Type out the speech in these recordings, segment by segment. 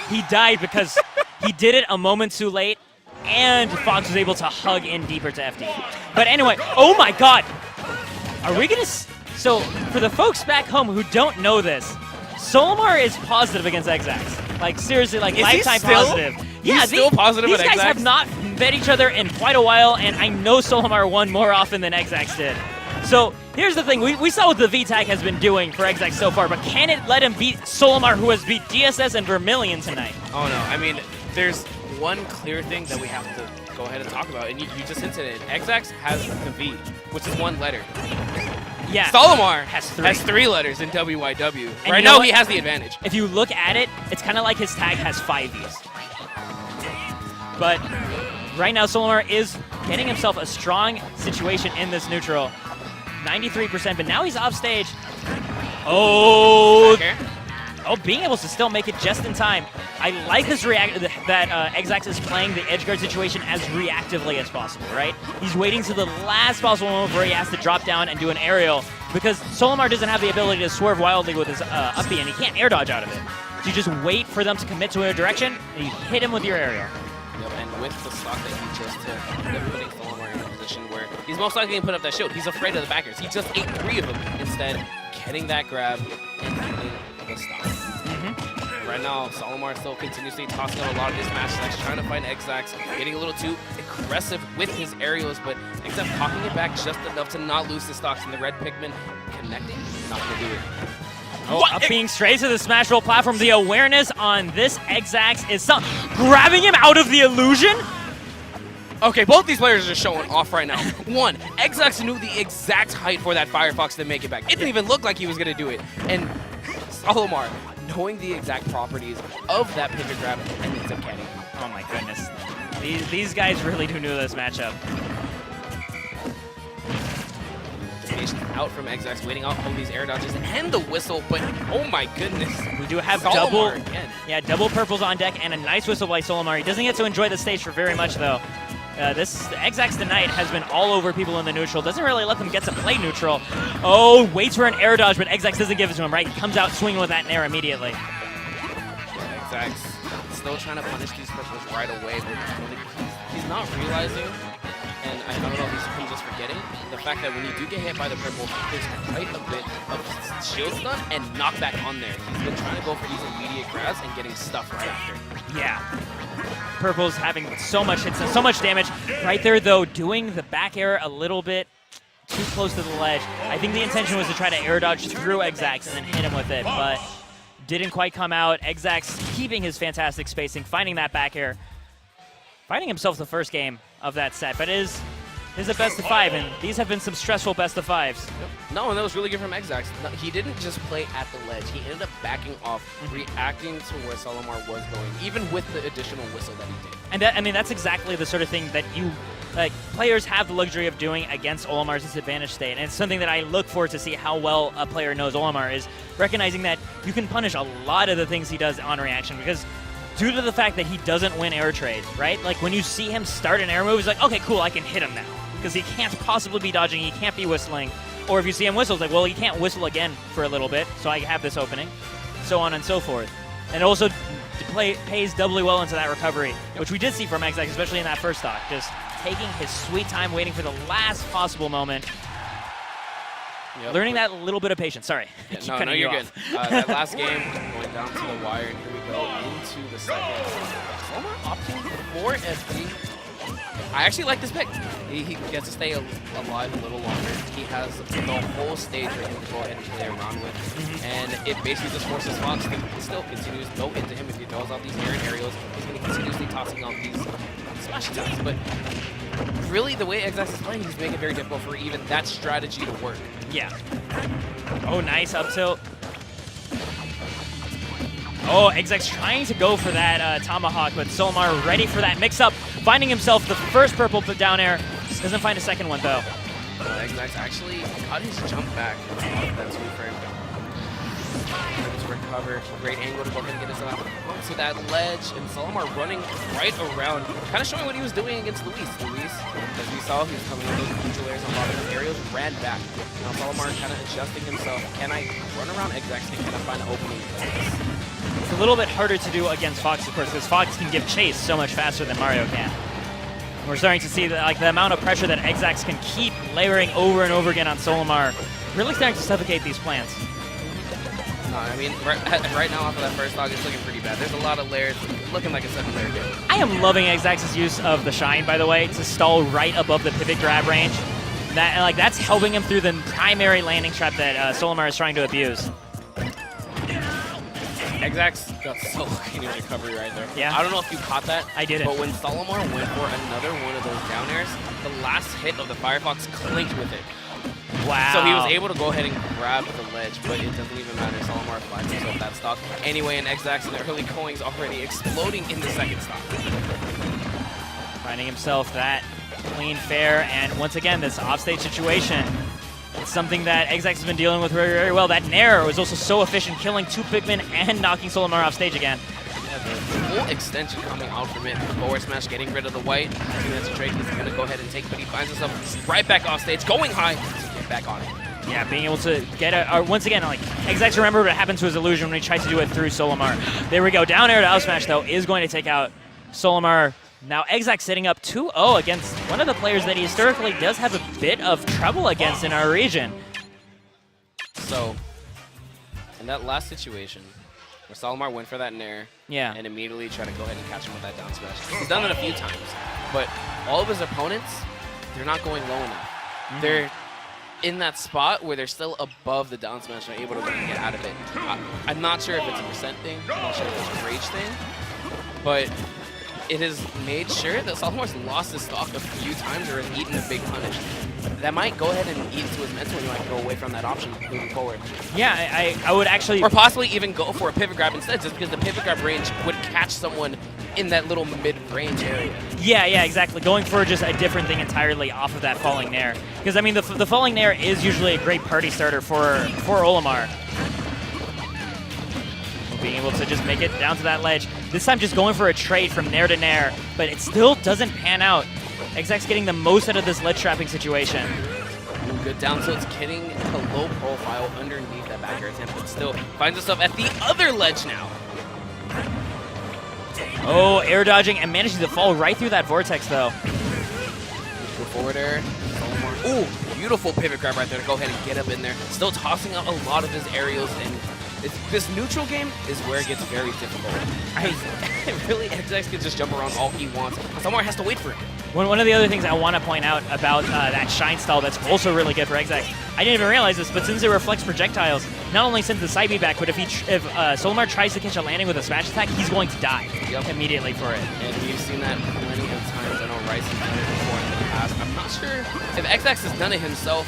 He died because he did it a moment too late, and Fox was able to hug in deeper to FD. But anyway, oh my god! Are we gonna... So, for the folks back home who don't know this, Soulimar is positive against Xzax. Like, seriously, like, lifetime positive. Yeah, he's still positive these with guys Xzax? have not met each other in quite a while, and I know Soulimar won more often than Xzax did. So, here's the thing. We saw what the VTAC has been doing for Xzax so far, but can it let him beat Soulimar, who has beat DSS and Vermilion tonight? Oh, no. I mean, there's one clear thing that we have to go ahead and talk about, and you just hinted at it. Xzax has the V, which is one letter. Yeah. Soulimar has three letters in WYW. And right you know now, what? he has the advantage. If you look at it, it's kind of like his tag has 5 Vs. But right now, Soulimar is getting himself a strong situation in this neutral. 93%, but now he's off stage. Oh, being able to still make it just in time. I like this that Xzax is playing the edgeguard situation as reactively as possible, right? He's waiting to the last possible moment where he has to drop down and do an aerial, because Soulimar doesn't have the ability to swerve wildly with his up B, and he can't air dodge out of it. So you just wait for them to commit to a direction, and you hit him with your aerial. Yep, and with the stock that he just took, they're putting Soulimar in a position where he's most likely going to put up that shield. He's afraid of the backers. He just ate 3 of them. Instead, getting that grab and hitting the stock. Right now, Soulimar still continuously tossing out a lot of his match stacks, trying to find Xzax, getting a little too aggressive with his aerials, but Xzax talking it back just enough to not lose his stocks. And the red Pikmin connecting, not going to do it. Oh, up being straight to the Smash Roll platform. The awareness on this Xzax is grabbing him out of the illusion. Okay, both these players are showing off right now. One, Xzax knew the exact height for that Firefox to make it back. It didn't even look like he was going to do it. And Soulimar, knowing the exact properties of that pivot grab, and ends up getting. Oh my goodness. These guys really do know this matchup. Out from Xzax, waiting out all these air dodges and the whistle, but oh my goodness. We do have Soulimar double purples on deck and a nice whistle by Soulimar. He doesn't get to enjoy the stage for very much though. This Xzax tonight has been all over people in the neutral. Doesn't really let them get to play neutral. Oh, waits for an air dodge, but Xzax doesn't give it to him, right? He comes out swinging with that nair immediately. Xzax still trying to punish these purples right away, but he's not realizing, and I don't know if he's just forgetting, the fact that when you do get hit by the purple, there's quite a bit of shield stun and knockback on there. He's been trying to go for these immediate grabs and getting stuffed right after. Yeah. Purple's having so much hits and so much damage. Right there, though, doing the back air a little bit too close to the ledge. I think the intention was to try to air dodge through Xzax and then hit him with it, but didn't quite come out. Xzax keeping his fantastic spacing, finding that back air. Finding himself the first game of that set, but it is a best of 5, and these have been some stressful best of 5s. No, and that was really good from Xzax. No, he didn't just play at the ledge. He ended up backing off, reacting to where Soulimar was going, even with the additional whistle that he did. And I mean, that's exactly the sort of thing that players have the luxury of doing against Olimar's disadvantaged state. And it's something that I look for to see how well a player knows Olimar, is recognizing that you can punish a lot of the things he does on reaction, because due to the fact that he doesn't win air trade, right? Like when you see him start an air move, he's like, okay, cool, I can hit him now. Because he can't possibly be dodging, he can't be whistling. Or if you see him whistle, it's like, well, he can't whistle again for a little bit, so I have this opening. So on and so forth. And also pays doubly well into that recovery, which we did see from Xzax, especially in that first stock. Just taking his sweet time, waiting for the last possible moment. Yep. Learning that little bit of patience. Sorry. Yeah, no, you're good. That last game going down to the wire, and here we go into the second. Olimar opting for FD. I actually like this pick. He gets to stay alive a little longer. He has the whole stage where he can go ahead and play around with. And it basically just forces Fox to still continue to go into him if he throws out these aerials. He's going to continuously tossing out these smash attacks. But really, the way Xzax is playing, he's making it very difficult for even that strategy to work. Yeah. Oh, nice up tilt. Oh, Xzax trying to go for that Tomahawk, but Soulimar ready for that mix-up, finding himself the first purple down air. Doesn't find a second one, though. Xzax actually got his jump back off that 2-frame. Able to recover. Great angle to go ahead and get his to that ledge, and Soulimar running right around, kind of showing what he was doing against Luis. Luis, as we saw, he was coming with those neutral airs on a lot of his aerials, ran back. Now Soulimar kind of adjusting himself. Can I run around Xzax and can I find an opening? It's a little bit harder to do against Fox, of course, because Fox can give chase so much faster than Mario can. We're starting to see that, like, the amount of pressure that Xzax can keep layering over and over again on Soulimar, really starting to suffocate these plants. No, I mean, right now off of that first stock, it's looking pretty bad. There's a lot of layers, looking like a 7-layer game. I am loving Xzax's use of the Shine, by the way, to stall right above the pivot grab range. That's helping him through the primary landing trap that Soulimar is trying to abuse. Xzax got so lucky in his recovery right there. Yeah. I don't know if you caught that. I didn't. But when Soulimar went for another one of those down airs, the last hit of the Firefox clinked with it. Wow. So he was able to go ahead and grab the ledge, but it doesn't even matter. Soulimar finds himself that stock. Anyway, and Xzax in the early goings already exploding in the second stock. Finding himself that clean fair, and once again, this offstage situation. It's something that Xzax has been dealing with very, very well. That Nair was also so efficient, killing 2 Pikmin and knocking Soulimar off stage again. Yeah, the full extension coming out from it. Forward smash, getting rid of the white. I think that's a trade he's going to go ahead and take, but he finds himself right back off stage, going high to get back on it. Yeah, being able to get once again, like, Xzax remembered what happened to his illusion when he tried to do it through Soulimar. There we go. Down air to out smash, though, is going to take out Soulimar. Now Xzax setting up 2-0 against one of the players that he historically does have a bit of trouble against in our region. So, in that last situation, where Soulimar went for that Nair, yeah, and immediately tried to go ahead and catch him with that down smash. He's done it a few times, but all of his opponents, they're not going low enough. They're in that spot where they're still above the down smash and are able to get out of it. I'm not sure if it's a percent thing, I'm not sure if it's a rage thing, but it has made sure that Soulimar's lost his stock a few times or has eaten a big punish. That might go ahead and eat into his mental and you might go away from that option moving forward. Yeah, I would actually... Or possibly even go for a pivot grab instead, just because the pivot grab range would catch someone in that little mid-range area. Yeah, exactly. Going for just a different thing entirely off of that falling Nair. Because, I mean, the falling Nair is usually a great party starter for Olimar. Being able to just make it down to that ledge. This time just going for a trade from Nair to Nair, but it still doesn't pan out. Xzax getting the most out of this ledge trapping situation. Good down tilt's getting a low profile underneath that back air attempt, but still finds himself at the other ledge now. Oh, air dodging and managing to fall right through that vortex though. Go forward air. Ooh, beautiful pivot grab right there to go ahead and get up in there. Still tossing out a lot of his aerials, and this neutral game is where it gets very difficult. Really, Xzax can just jump around all he wants. Soulimar has to wait for it. One of the other things I want to point out about that Shine stall that's also really good for Xzax, I didn't even realize this, but since it reflects projectiles, not only sends the side B back, but if Soulimar tries to catch a landing with a smash attack, he's going to die immediately for it. And we've seen that plenty of times. I know Rice has done it before in the past. I'm not sure if Xzax has done it himself.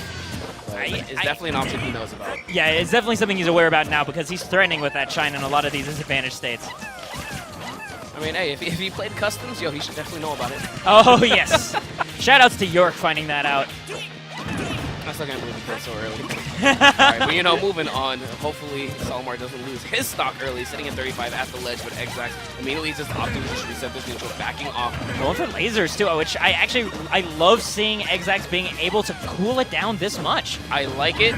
It's definitely an option he knows about. Yeah, it's definitely something he's aware about now because he's threatening with that Shine in a lot of these disadvantaged states. I mean, hey, if he played customs, he should definitely know about it. Oh, yes. Shoutouts to York finding that out. I still can't believe he played so early. All right, but moving on. Hopefully, Soulimar doesn't lose his stock early, sitting at 35 at the ledge, but Xzax immediately just opting to just reset this neutral, backing off. Going for lasers, too, which I love seeing Xzax being able to cool it down this much. I like it,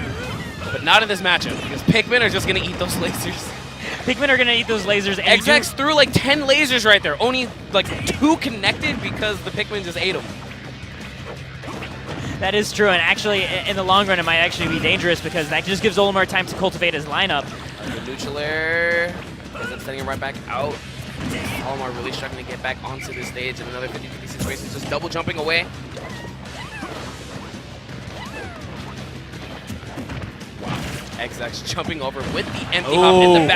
but not in this matchup, because Pikmin are just going to eat those lasers. Pikmin are going to eat those lasers. And Xzax threw like 10 lasers right there. Only like 2 connected because the Pikmin just ate them. That is true, and actually, in the long run, it might actually be dangerous because that just gives Olimar time to cultivate his lineup. The neutral air ends up sending him right back out. Olimar really struggling to get back onto the stage in another 50-50 situation, just double jumping away. Xzax jumping over with the empty hop in the back.